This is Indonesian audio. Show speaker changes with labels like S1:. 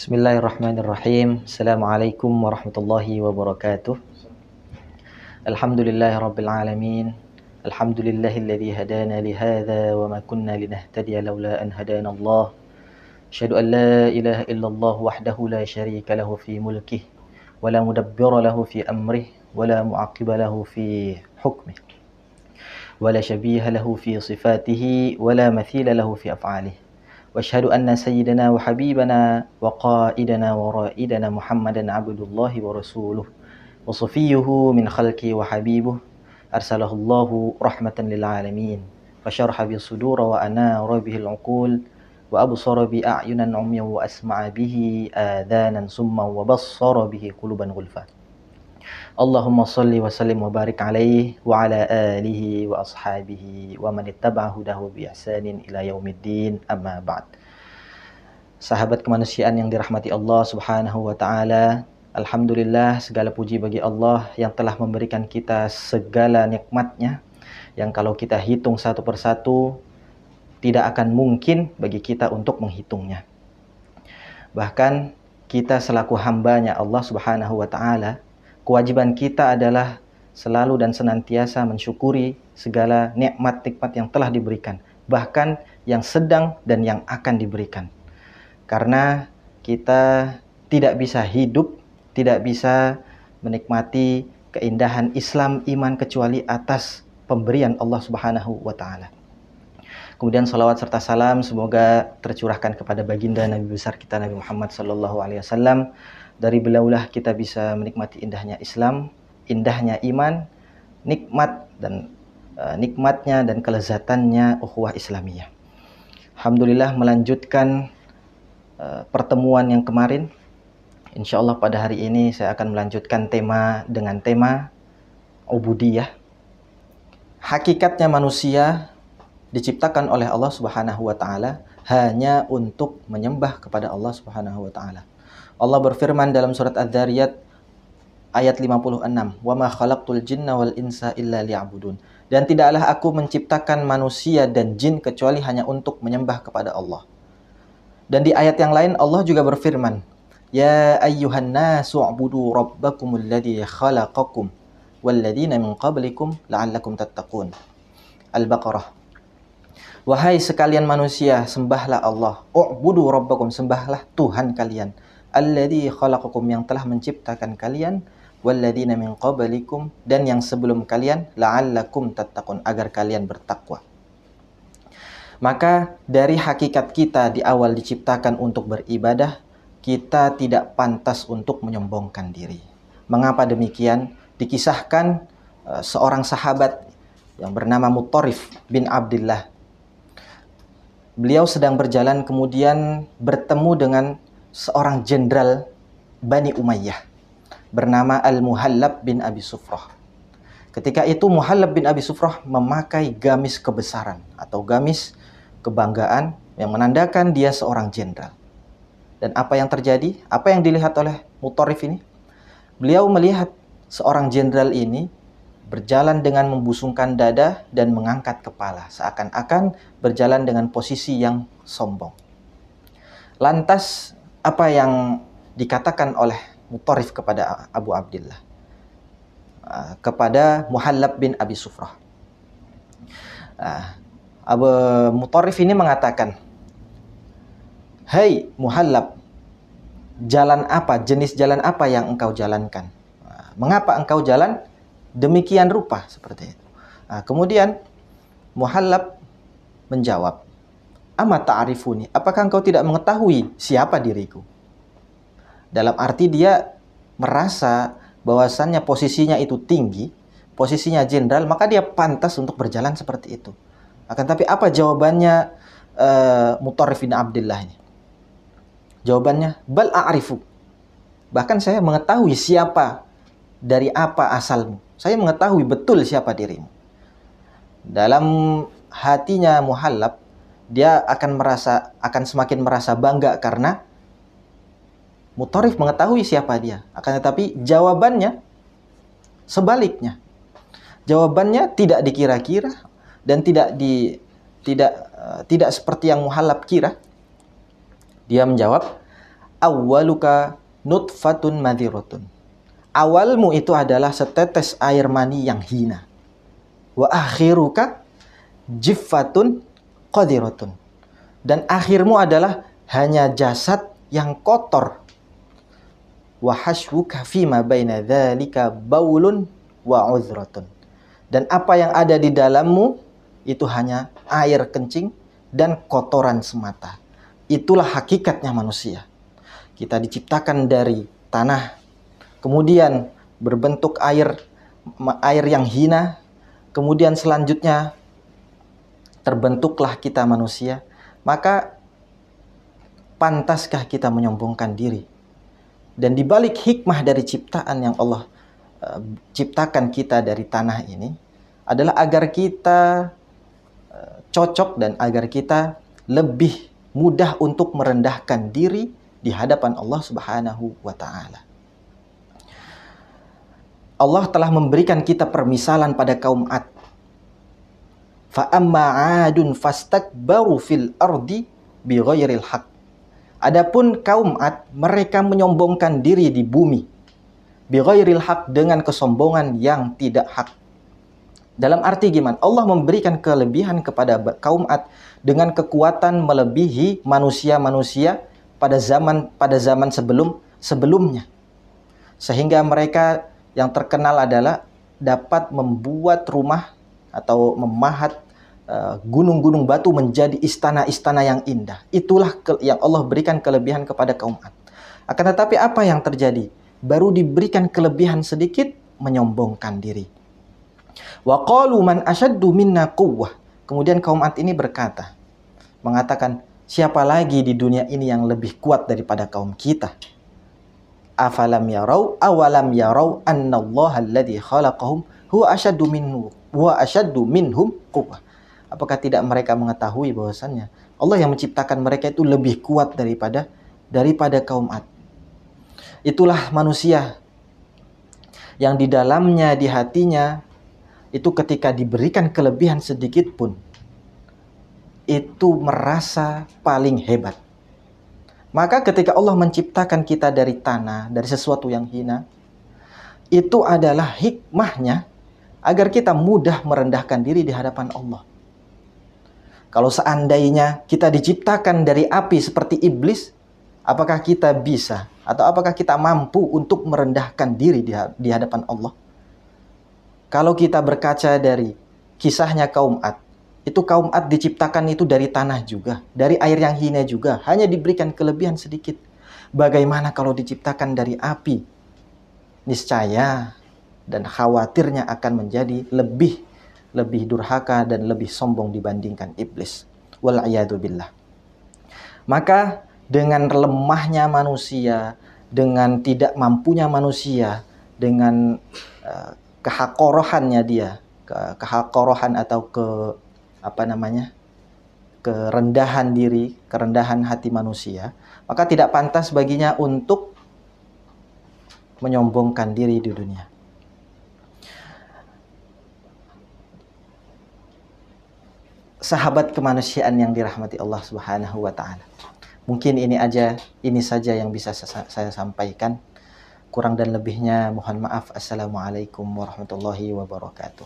S1: Bismillahirrahmanirrahim. Assalamualaikum warahmatullahi wabarakatuh. Alhamdulillahirabbil alamin. Alhamdulillahilladzi hadana li hadza wa ma kunna linahtadiya laula an hadana Allah. Asyhadu an la ilaha illallah wahdahu la syarika lahu fi mulkihi wa la mudabbira lahu fi amrihi wa la mu'aqqiba lahu fi hukmihi wa la syabiha lahu fi sifatihi wa la mathila lahu fi af'alihi. واشهد أن سيدنا وحبيبنا وقائدنا ورائدنا محمدا عبد الله ورسوله وصفيه من خلقه وحبيبه أرسله الله رحمة للعالمين فشرح به الصدور وأنار به العقول وأبصر به أعينا عميا وأسمع به آذانا صما وبصر به قلوبا غلفا. Allahumma salli wa sallim wa barik alaihi wa ala alihi wa ashabihi wa man ittaba'a hudahu bi ihsanin ila yaumiddin, amma ba'd. Sahabat kemanusiaan yang dirahmati Allah Subhanahu wa taala, alhamdulillah segala puji bagi Allah yang telah memberikan kita segala nikmatnya yang kalau kita hitung satu persatu tidak akan mungkin bagi kita untuk menghitungnya. Bahkan kita selaku hambanya Allah Subhanahu wa taala, kewajiban kita adalah selalu dan senantiasa mensyukuri segala nikmat-nikmat yang telah diberikan, bahkan yang sedang dan yang akan diberikan. Karena kita tidak bisa hidup, tidak bisa menikmati keindahan Islam, iman kecuali atas pemberian Allah Subhanahu wa taala. Kemudian salawat serta salam semoga tercurahkan kepada baginda Nabi besar kita Nabi Muhammad sallallahu alaihi wasallam. Dari beliaulah kita bisa menikmati indahnya Islam, indahnya iman, nikmatnya dan kelezatannya ukhuwah Islamiyah. Alhamdulillah melanjutkan pertemuan yang kemarin. Insyaallah pada hari ini saya akan melanjutkan tema ubudiyah. Hakikatnya manusia diciptakan oleh Allah Subhanahu wa taala hanya untuk menyembah kepada Allah Subhanahu wa taala. Allah berfirman dalam surat Adz-Dzariyat ayat 56, "Wa ma khalaqtul jinna wal insa illa liya'budun." Dan tidaklah aku menciptakan manusia dan jin kecuali hanya untuk menyembah kepada Allah. Dan di ayat yang lain Allah juga berfirman, "Ya ayyuhan nasu u'budu rabbakumul ladzi khalaqakum wal ladzina min qablikum la'allakum tattaqun." Al-Baqarah. Wahai sekalian manusia, sembahlah Allah. U'budu rabbakum, sembahlah Tuhan kalian. Alladzi khalaqakum, yang telah menciptakan kalian, walladzina min qablikum, dan yang sebelum kalian, la'allakum tattaqun, agar kalian bertakwa. Maka dari hakikat kita di awal diciptakan untuk beribadah, kita tidak pantas untuk menyombongkan diri. Mengapa demikian? Dikisahkan seorang sahabat yang bernama Muttarif bin Abdillah. Beliau sedang berjalan kemudian bertemu dengan seorang jenderal Bani Umayyah bernama Al-Muhallab bin Abi Sufrah. Ketika itu Muhallab bin Abi Sufrah memakai gamis kebesaran atau gamis kebanggaan yang menandakan dia seorang jenderal. Dan apa yang terjadi? Apa yang dilihat oleh Muttarif ini? Beliau melihat seorang jenderal ini berjalan dengan membusungkan dada dan mengangkat kepala, seakan-akan berjalan dengan posisi yang sombong. Lantas apa yang dikatakan oleh Muttarif kepada Abu Abdillah, kepada Muhallab bin Abi Sufrah? Abu Muttarif ini mengatakan, "Hai Muhallab, jenis jalan apa yang engkau jalankan? Mengapa engkau jalan demikian rupa?" Seperti itu. Kemudian Muhallab menjawab, "Ama ta'rifuni, apakah engkau tidak mengetahui siapa diriku?" Dalam arti dia merasa bahwasannya posisinya itu tinggi, posisinya jenderal, maka dia pantas untuk berjalan seperti itu. Akan tapi apa jawabannya Muttarif bin Abdillah ini? Jawabannya, "Bal a'rifu." Bahkan saya mengetahui siapa, dari apa asalmu. Saya mengetahui betul siapa dirimu. Dalam hatinya Muhallab, dia akan semakin merasa bangga karena Muttarif mengetahui siapa dia. Akan tetapi jawabannya sebaliknya. Jawabannya tidak dikira-kira dan tidak seperti yang Muhallab kira. Dia menjawab, awwaluka nutfatun madhiratun. Awalmu itu adalah setetes air mani yang hina. Wa akhiruka jiffatun qadiratun. Dan akhirmu adalah hanya jasad yang kotor. Wa hashwuka fima baina dzalika baulun wa uzratun. Dan apa yang ada di dalammu itu hanya air kencing dan kotoran semata. Itulah hakikatnya manusia. Kita diciptakan dari tanah, kemudian berbentuk air yang hina, kemudian selanjutnya terbentuklah kita manusia. Maka pantaskah kita menyombongkan diri? Dan dibalik hikmah dari ciptaan yang Allah ciptakan kita dari tanah ini adalah agar kita cocok dan agar kita lebih mudah untuk merendahkan diri di hadapan Allah Subhanahu wa Ta'ala. Allah telah memberikan kita permisalan pada kaum Ad. Fa amma 'adun fastakbaru fil ardi bighairil haqq. Adapun kaum Ad, mereka menyombongkan diri di bumi bighairil haqq, dengan kesombongan yang tidak hak. Dalam arti gimana? Allah memberikan kelebihan kepada kaum Ad dengan kekuatan melebihi manusia-manusia pada zaman sebelumnya. Sehingga mereka yang terkenal adalah dapat membuat rumah atau memahat gunung-gunung batu menjadi istana-istana yang indah. Itulah yang Allah berikan kelebihan kepada kaum Ad. Akan tetapi apa yang terjadi? Baru diberikan kelebihan sedikit, menyombongkan diri. Wa qalu man ashaddu minna quwwah. Kemudian kaum Ad ini mengatakan, siapa lagi di dunia ini yang lebih kuat daripada kaum kita? Afalam yarau awalam yarau annallaha alladhi khalaqahum huwa ashaddu minhum quwwah. Apakah tidak mereka mengetahui bahwasannya Allah yang menciptakan mereka itu lebih kuat daripada kaum Ad? Itulah manusia yang di dalamnya, di hatinya itu ketika diberikan kelebihan sedikit pun itu merasa paling hebat. Maka ketika Allah menciptakan kita dari tanah, dari sesuatu yang hina, itu adalah hikmahnya agar kita mudah merendahkan diri di hadapan Allah. Kalau seandainya kita diciptakan dari api seperti iblis, apakah kita bisa atau apakah kita mampu untuk merendahkan diri di hadapan Allah? Kalau kita berkaca dari kisahnya kaum Ad, itu kaum Ad diciptakan itu dari tanah juga, dari air yang hina juga, hanya diberikan kelebihan sedikit. Bagaimana kalau diciptakan dari api? Niscaya dan khawatirnya akan menjadi lebih durhaka dan lebih sombong dibandingkan iblis. Wal'iyadu billah. Maka dengan lemahnya manusia, dengan tidak mampunya manusia, dengan kehakorohannya dia, kehakorohan atau kerendahan diri, kerendahan hati manusia, maka tidak pantas baginya untuk menyombongkan diri di dunia. Sahabat kemanusiaan yang dirahmati Allah Subhanahu wa Ta'ala, mungkin ini saja yang bisa saya sampaikan. Kurang dan lebihnya mohon maaf. Assalamualaikum warahmatullahi wabarakatuh.